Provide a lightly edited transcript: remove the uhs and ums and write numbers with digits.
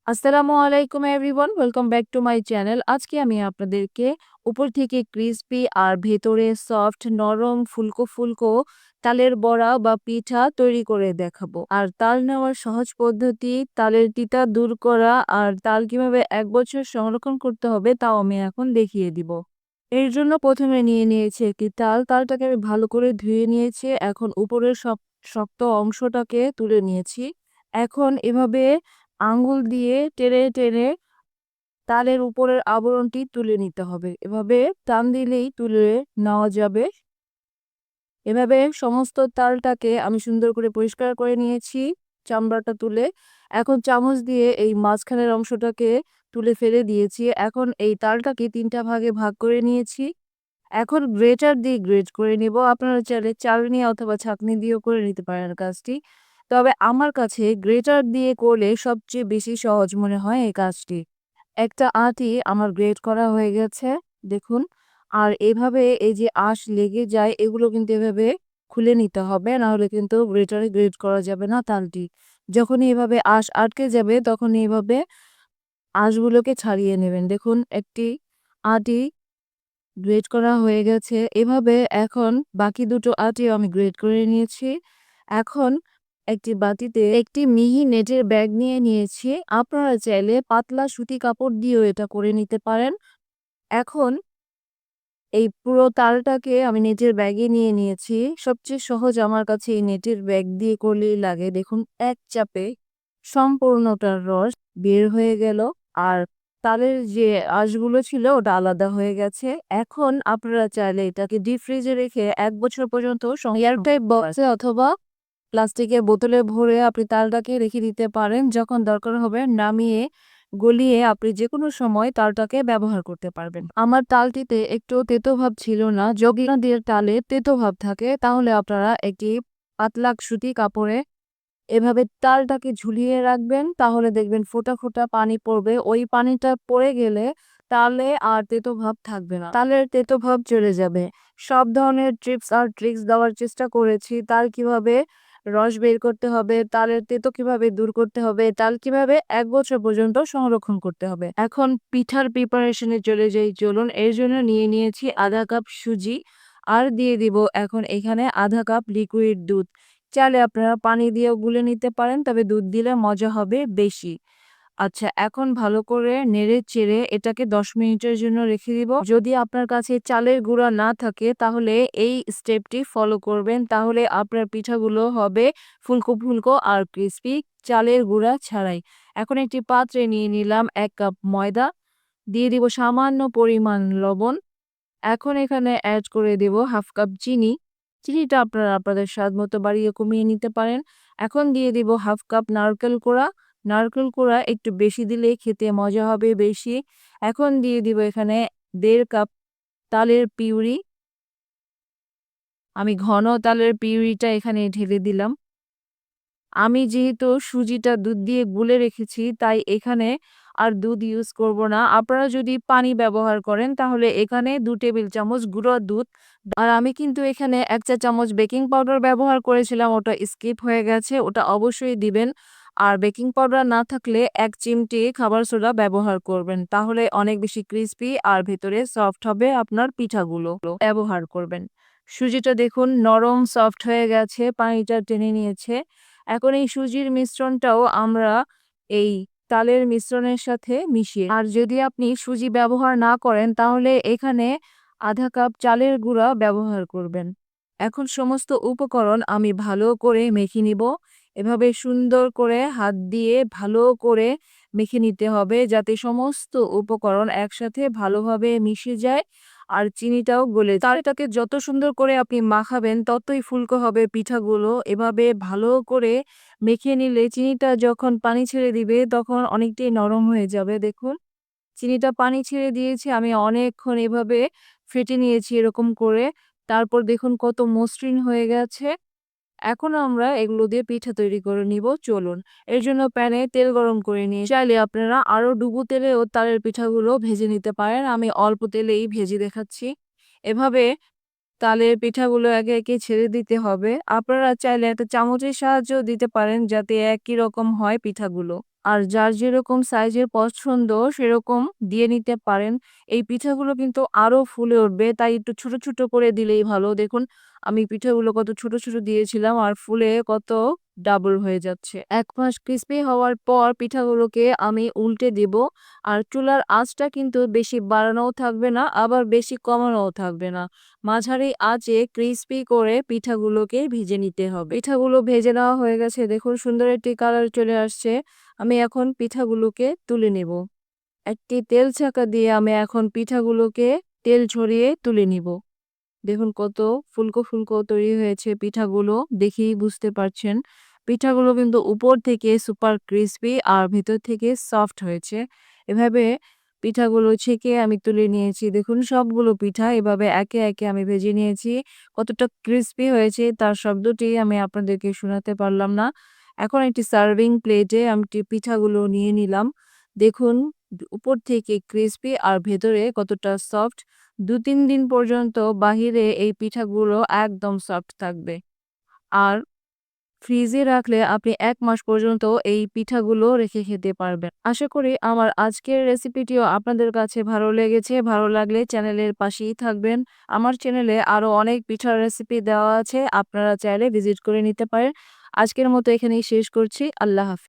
আসসালামু আলাইকুম everyone, welcome back to my channel. আজকে আমি আপনাদেরকে উপর থেকে ক্রিসপি আর ভেতরে সফট নরম ফুলকো ফুলকো তালের বড়া বা পিঠা তৈরি করে দেখাবো। আর তাল নেওয়ার সহজ পদ্ধতি, তালের তিতা দূর করা আর তাল কিভাবে 1 বছর সংরক্ষণ করতে হবে তাও আমি এখন দেখিয়ে দিব। এর জন্য প্রথমে নিয়ে নিয়েছি একটি তালটাকে আমি ভালো করে ধুয়ে নিয়েছি। এখন উপরের শক্ত অংশটাকে তুলে নিয়েছি। এখন এভাবে আঙ্গুল দিয়ে টেনে টেনে তালের উপরের আবরণটি তুলে নিতে হবে। এভাবে টান দিলেই তুলে নেওয়া যাবে। এভাবে সমস্ত তালটাকে আমি সুন্দর করে পরিষ্কার করে নিয়েছি চামড়াটা তুলে। এখন চামচ দিয়ে এই মাঝখানের অংশটাকে তুলে ফেলে দিয়েছি। এখন এই তালটাকে 3টা ভাগে ভাগ করে নিয়েছি। এখন গ্রেটার দিয়ে গ্রেট করে নিব। আপনারা চাইলে চালনি অথবা ছাঁকনি দিয়েও করে নিতে পারেন কাজটি। তবে আমার কাছে গ্রেটার দিয়ে করলে সবচেয়ে বেশি সহজ মনে হয় এই কাজটি। একটা আটি আমার গ্রেট করা হয়ে গেছে, দেখুন। আর এভাবে এই যে আঁশ লেগে যায় এগুলো কিন্তু এভাবে খুলে নিতে হবে, না হলে কিন্তু গ্রেটারে গ্রেট করা যাবে না তালটি। যখনই এভাবে আঁশ আটকে যাবে তখন এইভাবে আঁশগুলোকে ছাড়িয়ে নেবেন। দেখুন একটি আটি গ্রেট করা হয়ে গেছে। এভাবে এখন বাকি দুটো আটিও আমি গ্রেট করে নিয়েছি। এখন একটি বাটিতে একটি মিহি নেটের ব্যাগ নিয়ে নিয়েছি। আপনারা চাইলে পাতলা সুতি কাপড় দিয়েও এটা করে নিতে পারেন। এখন এই পুরো তালটাকে আমি নেটের ব্যাগে নিয়ে নিয়েছি। সবচেয়ে সহজ আমার কাছে এই নেটের ব্যাগ দিয়ে করলেই লাগে। দেখুন এক চাপে সম্পূর্ণটার রস বের হয়ে গেল। আর তালের যে আঁশগুলো ছিল ওটা আলাদা হয়ে গেছে। এখন আপনারা চাইলে এটাকে ডিপ ফ্রিজে রেখে 1 বছর পর্যন্ত এয়ারটাইট বক্সে অথবা প্লাস্টিকের বোতলে ভরে আপনি তালটাকে রেখে দিতে পারেন। যখন দরকার হবে নামিয়ে গলিয়ে আপনি যেকোনো সময় তালটাকে ব্যবহার করতে পারবেন। আমার তালটিতে একটু তেতো ভাব ছিল না। যদি আপনাদের তালে তেতো ভাব থাকে তাহলে আপনারা একটি পাতলা সুতি কাপড়ে এভাবে তালটাকে ঝুলিয়ে রাখবেন, তাহলে দেখবেন ফোঁটা ফোঁটা পানি পড়বে। ওই পানিটা পড়ে গেলে তালে আর তেতো ভাব থাকবে না, তালের তেতো ভাব চলে যাবে। সব ধরনের টিপস আর ট্রিক্স দেওয়ার চেষ্টা করেছি। তাল কিভাবে রস বের করতে হবে, তালের তেতো কিভাবে দূর করতে হবে, তাল কিভাবে 1 বছর পর্যন্ত সংরক্ষণ করতে হবে। এখন পিঠার প্রিপারেশনে চলে যাই, চলুন। এর জন্য নিয়ে নিয়েছি আধা কাপ সুজি আর দিয়ে দিব এখন এখানে আধা কাপ লিকুইড দুধ। চাইলে আপনারা পানি দিয়েও গুলে নিতে পারেন, তবে দুধ দিলে মজা হবে বেশি। আচ্ছা, এখন ভালো করে নেড়ে চেড়ে এটাকে 10 মিনিটের জন্য রেখে দিব। যদি আপনার কাছে চালের গুঁড়া না থাকে তাহলে এই স্টেপটি ফলো করবেন, তাহলে আপনার পিঠাগুলো হবে ফুলকো ফুলকো আর ক্রিস্পি চালের গুঁড়া ছাড়াই। এখন একটি পাত্রে নিয়ে নিলাম 1 কাপ ময়দা, দিয়ে দিব সামান্য পরিমাণ লবণ। এখন এখানে অ্যাড করে দেব হাফ কাপ চিনি। চিনিটা আপনারা আপনাদের স্বাদ মতো বাড়িয়ে কমিয়ে নিতে পারেন। এখন দিয়ে দিব হাফ কাপ নারকেল কোড়া। নারকেল কোড়া একটু বেশি দিলে খেতে মজা হবে বেশি। এখন দিয়ে দিব এখানে 1.5 কাপ তালের পিউরি। আমি ঘন তালের পিউরিটা এখানে ঢেলে দিলাম। আমি যেহেতু সুজিটা দুধ দিয়ে গুলে রেখেছি তাই এখানে আর দুধ ইউজ করব না। আপনারা যদি পানি ব্যবহার করেন তাহলে এখানে 2 টেবিল চামচ গুঁড়ো দুধ। আর আমি কিন্তু এখানে 1 চা চামচ বেকিং পাউডার ব্যবহার করেছিলাম, ওটা স্কিপ হয়ে গেছে, ওটা অবশ্যই দিবেন। আর বেকিং পাউডার না থাকলে 1 চিমটি খাবার সোডা ব্যবহার করবেন, তাহলে অনেক বেশি ক্রিস্পি আর ভেতরে সফট হবে আপনার পিঠাগুলো। ব্যবহার করবেন। সুজিটা দেখুন নরম সফট হয়ে গেছে, পানিটা টেনে নিয়েছে। এখন এই সুজির মিশ্রণটাও আমরা এই তালের মিশ্রণের সাথে মিশিয়ে, আর যদি আপনি সুজি ব্যবহার না করেন তাহলে এখানে আধা কাপ চালের গুঁড়া ব্যবহার করবেন। এখন সমস্ত উপকরণ আমি ভালো করে মেখে নিব। এভাবে সুন্দর করে হাত দিয়ে ভালো করে মেখে নিতে হবে যাতে সমস্ত উপকরণ একসাথে ভালোভাবে মিশে যায় আর চিনিটাও গলে যায়। তালটাকে যত সুন্দর করে আপনি মাখাবেন ততই ফুলকো হবে পিঠাগুলো। এভাবে ভালো করে মেখে নিলে চিনিটা যখন পানি ছেড়ে দিবে তখন অনেকটাই নরম হয়ে যাবে। দেখুন চিনিটা পানি ছেড়ে দিয়েছে, আমি অনেকক্ষণ এভাবে ফেটে নিয়েছি এরকম করে। তারপর দেখুন কত মসৃণ হয়ে গেছে। এখন আমরা এগুলো দিয়ে পিঠা তৈরি করে নিব, চলুন। এর জন্য প্যানে তেল গরম করে নিয়ে চাইলে আপনারা আরো ডুবো তেলেও তালের পিঠাগুলো ভেজে নিতে পারেন। আমি অল্প তেলেই ভেজে দেখাচ্ছি। এভাবে তালের পিঠাগুলো একে একে ছেড়ে দিতে হবে। আপনারা চাইলে একটা চামচের সাহায্য দিতে পারেন যাতে একই রকম হয় পিঠাগুলো। আর যার যেরকম সাইজের পছন্দ সেরকম দিয়ে নিতে পারেন। এই পিঠাগুলো কিন্তু আরো ফুলে উঠবে, তাই একটু ছোট, ছোট করে দিলেই ভালো। দেখুন আমি পিঠাগুলো কত ছোট, ছোট দিয়েছিলাম আর ফুলে কত ডাবল হয়ে যাচ্ছে। ১ মাস ক্রিস্পি হওয়ার পর পিঠাগুলোকে আমি উল্টে দিব। আর চুলার আঁচটা কিন্তু বেশি বাড়ানোও থাকবে না, আবার বেশি কমানোও থাকবে না। মাঝারি আঁচে ক্রিস্পি করে পিঠাগুলোকে ভেজে নিতে হবে। পিঠাগুলো ভেজে নেওয়া হয়ে গেছে। দেখুন সুন্দর একটি কালার চলে আসছে। আমি এখন পিঠাগুলোকে তুলে নেব। একটি তেল ছাঁকা দিয়ে আমি এখন পিঠাগুলোকে তেল ঝরিয়ে তুলে নিব। দেখুন কত ফুলকো, ফুলকো তৈরি হয়েছে পিঠাগুলো। দেখেই বুঝতে পারছেন। পিঠাগুলো কিন্তু উপর থেকে সুপার ক্রিসপি আর ভেতর থেকে সফট হয়েছে। এভাবে পিঠাগুলো ছেঁকে আমি তুলে নিয়েছি। দেখুন সবগুলো পিঠা এভাবে একে, একে আমি ভেজে নিয়েছি। কতটা ক্রিসপি হয়েছে তার শব্দটি আমি আপনাদেরকে শোনাতে পারলাম না। এখন একটি সার্ভিং প্লেটে আমি পিঠাগুলো নিয়ে নিলাম। দেখুন উপর থেকে ক্রিসপি আর ভেতরে কতটা সফট। ২-৩ দিন পর্যন্ত বাহিরে এই পিঠাগুলো একদম সফট থাকবে। আর ফ্রিজে রাখলে আপনি ১ মাস পর্যন্ত এই পিঠাগুলো রেখে খেতে পারবেন। আশা করি আমার আজকের রেসিপিটিও আপনাদের কাছে ভালো লেগেছে। ভালো লাগলে চ্যানেলের পাশেই থাকবেন। আমার চ্যানেলে আরো অনেক পিঠার রেসিপি দেওয়া আছে। আপনারা চাইলে ভিজিট করে নিতে পারেন। আজকের মতো এখানেই শেষ করছি। আল্লাহ হাফেজ।